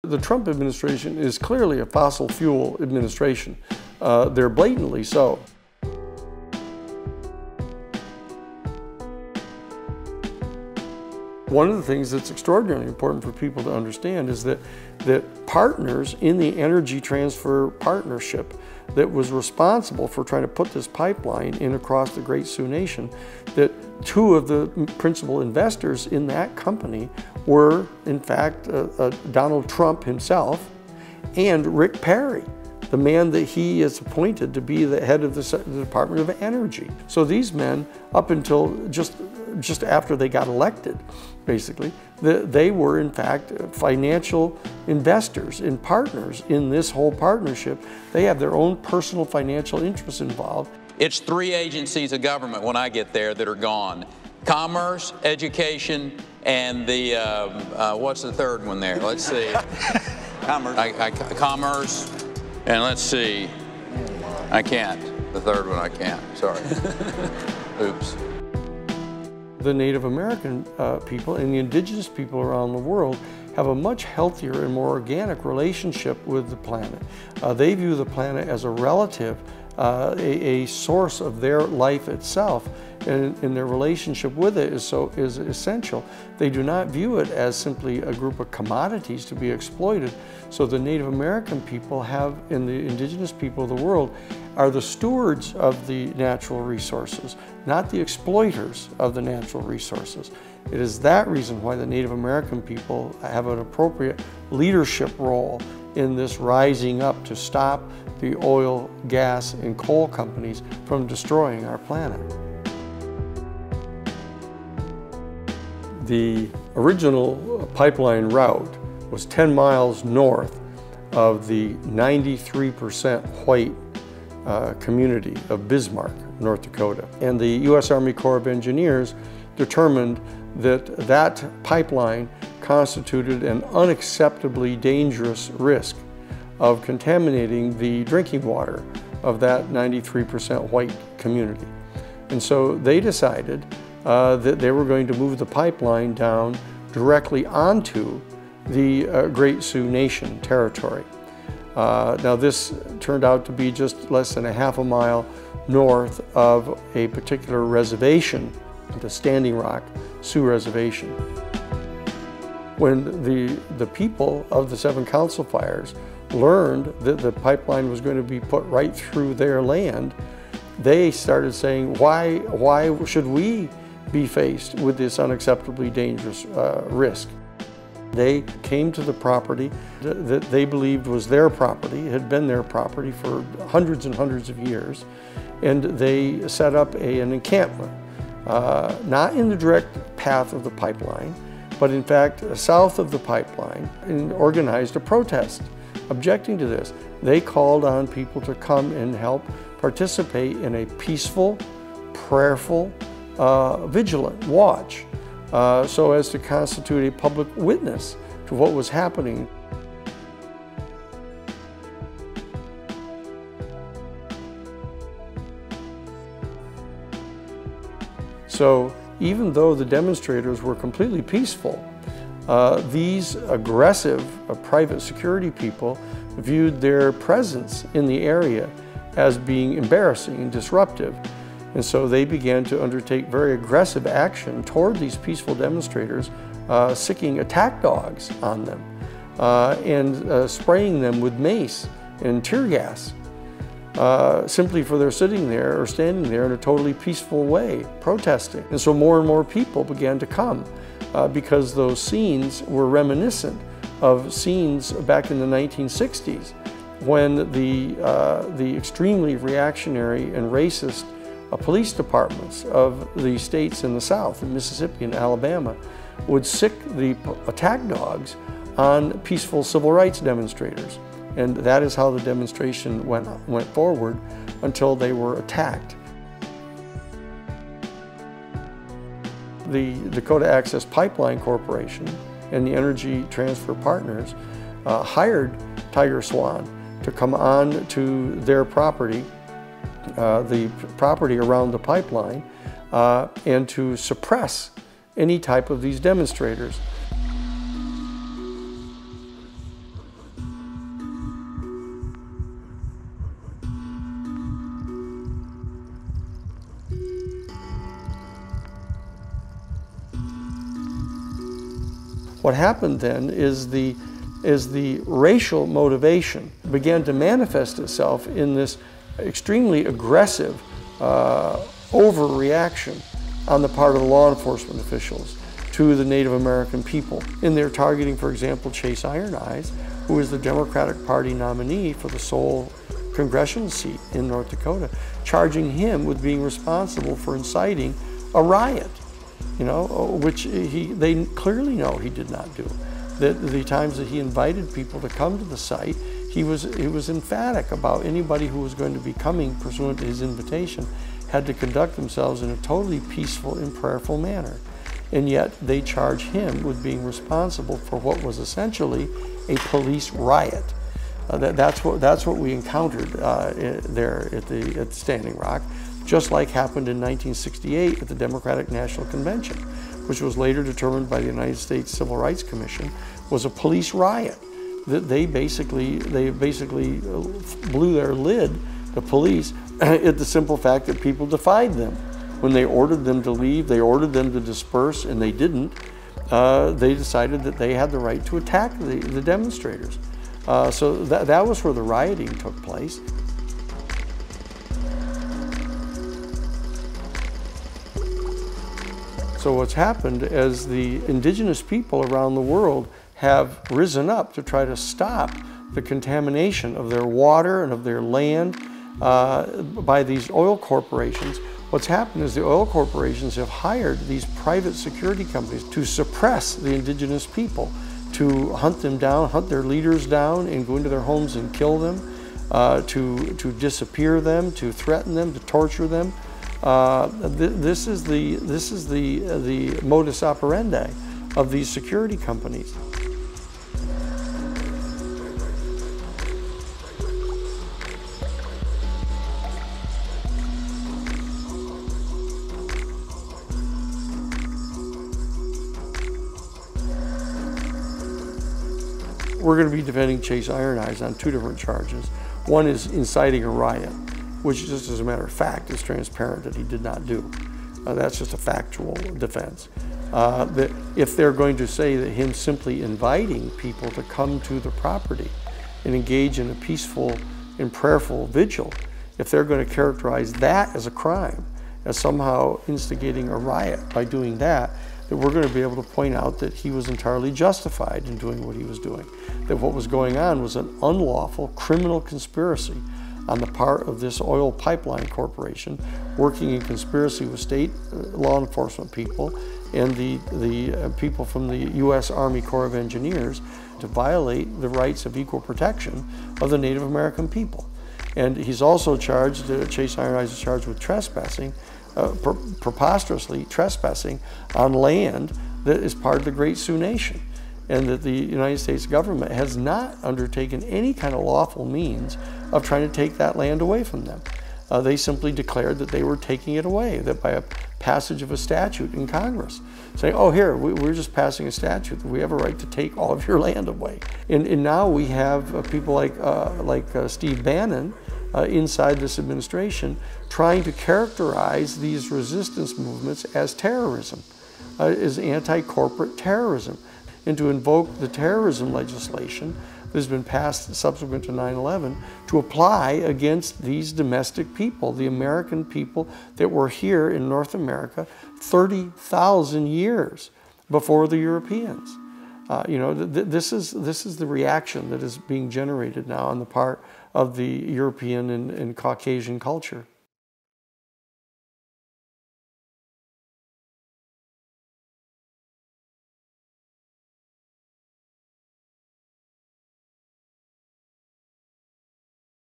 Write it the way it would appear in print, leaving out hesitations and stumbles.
The Trump administration is clearly a fossil fuel administration. They're blatantly so. One of the things that's extraordinarily important for people to understand is that partners in the energy transfer partnership that was responsible for trying to put this pipeline in across the Great Sioux Nation, that two of the principal investors in that company were, in fact, Donald Trump himself and Rick Perry, the man that he is appointed to be the head of the Department of Energy. So these men, up until just after they got elected, basically, they were in fact financial investors and partners in this whole partnership. They have their own personal financial interests involved. It's three agencies of government when I get there that are gone: commerce, education, and the what's the third one there? Let's see. Commerce. Commerce, and let's see. I can't. The third one I can't. Sorry. Oops. The Native American people and the indigenous people around the world have a much healthier and more organic relationship with the planet. They view the planet as a relative, a source of their life itself, and their relationship with it is essential. They do not view it as simply a group of commodities to be exploited. So the Native American people have, and the indigenous people of the world, are the stewards of the natural resources, not the exploiters of the natural resources. It is that reason why the Native American people have an appropriate leadership role in this rising up to stop the oil, gas, and coal companies from destroying our planet. The original pipeline route was 10 miles north of the 93% white community of Bismarck, North Dakota. And the U.S. Army Corps of Engineers determined that that pipeline constituted an unacceptably dangerous risk of contaminating the drinking water of that 93% white community. And so they decided that they were going to move the pipeline down directly onto the Great Sioux Nation territory. Now this turned out to be just less than a half a mile north of a particular reservation, the Standing Rock Sioux Reservation. When the people of the Seven Council Fires learned that the pipeline was going to be put right through their land, they started saying, why should we be faced with this unacceptably dangerous risk? They came to the property that they believed was their property, it had been their property for hundreds and hundreds of years, and they set up an encampment, not in the direct path of the pipeline, but in fact south of the pipeline, and organized a protest objecting to this. They called on people to come and help participate in a peaceful, prayerful, vigilant watch, so as to constitute a public witness to what was happening. So even though the demonstrators were completely peaceful, these aggressive private security people viewed their presence in the area as being embarrassing and disruptive. And so they began to undertake very aggressive action toward these peaceful demonstrators, sicking attack dogs on them and spraying them with mace and tear gas, simply for their sitting there or standing there in a totally peaceful way, protesting. And so more and more people began to come because those scenes were reminiscent of scenes back in the 1960s when the extremely reactionary and racist police departments of the states in the South, in Mississippi and Alabama, would sick the attack dogs on peaceful civil rights demonstrators. And that is how the demonstration went forward until they were attacked. The Dakota Access Pipeline Corporation and the Energy Transfer Partners hired Tiger Swan to come on to their property, the property around the pipeline, and to suppress any type of these demonstrators. What happened then is the racial motivation began to manifest itself in this extremely aggressive overreaction on the part of the law enforcement officials to the Native American people. In their targeting, for example, Chase Iron Eyes, who is the Democratic Party nominee for the sole congressional seat in North Dakota, charging him with being responsible for inciting a riot, which they clearly know he did not do. The times that he invited people to come to the site, he was emphatic about anybody who was going to be coming pursuant to his invitation had to conduct themselves in a totally peaceful and prayerful manner. And yet they charge him with being responsible for what was essentially a police riot. That's what we encountered there at Standing Rock, just like happened in 1968 at the Democratic National Convention, which was later determined by the United States Civil Rights Commission was a police riot. They basically blew their lid, the police, at the simple fact that people defied them. When they ordered them to leave, they ordered them to disperse, and they didn't. They decided that they had the right to attack the demonstrators. So that was where the rioting took place. So what's happened as the indigenous people around the world have risen up to try to stop the contamination of their water and of their land by these oil corporations, what's happened is the oil corporations have hired these private security companies to suppress the indigenous people, to hunt them down, hunt their leaders down, and go into their homes and kill them, to disappear them, to threaten them, to torture them. This is the modus operandi of these security companies. We're going to be defending Chase Iron Eyes on two different charges. One is inciting a riot, which just as a matter of fact is transparent that he did not do. That's just a factual defense. That if they're going to say that him simply inviting people to come to the property and engage in a peaceful and prayerful vigil, if they're going to characterize that as a crime, as somehow instigating a riot by doing that, that we're going to be able to point out that he was entirely justified in doing what he was doing. That what was going on was an unlawful criminal conspiracy on the part of this oil pipeline corporation, working in conspiracy with state law enforcement people and the people from the U.S. Army Corps of Engineers to violate the rights of equal protection of the Native American people. And he's also charged, Chase Iron Eyes is charged with trespassing, preposterously trespassing on land that is part of the Great Sioux Nation, and that the United States government has not undertaken any kind of lawful means of trying to take that land away from them. They simply declared that they were taking it away, that by a passage of a statute in Congress, saying, oh, here, we're just passing a statute that we have a right to take all of your land away. And now we have people like Steve Bannon inside this administration trying to characterize these resistance movements as terrorism, as anti-corporate terrorism, and to invoke the terrorism legislation that has been passed subsequent to 9/11 to apply against these domestic people, the American people that were here in North America 30,000 years before the Europeans. This is the reaction that is being generated now on the part of the European and Caucasian culture.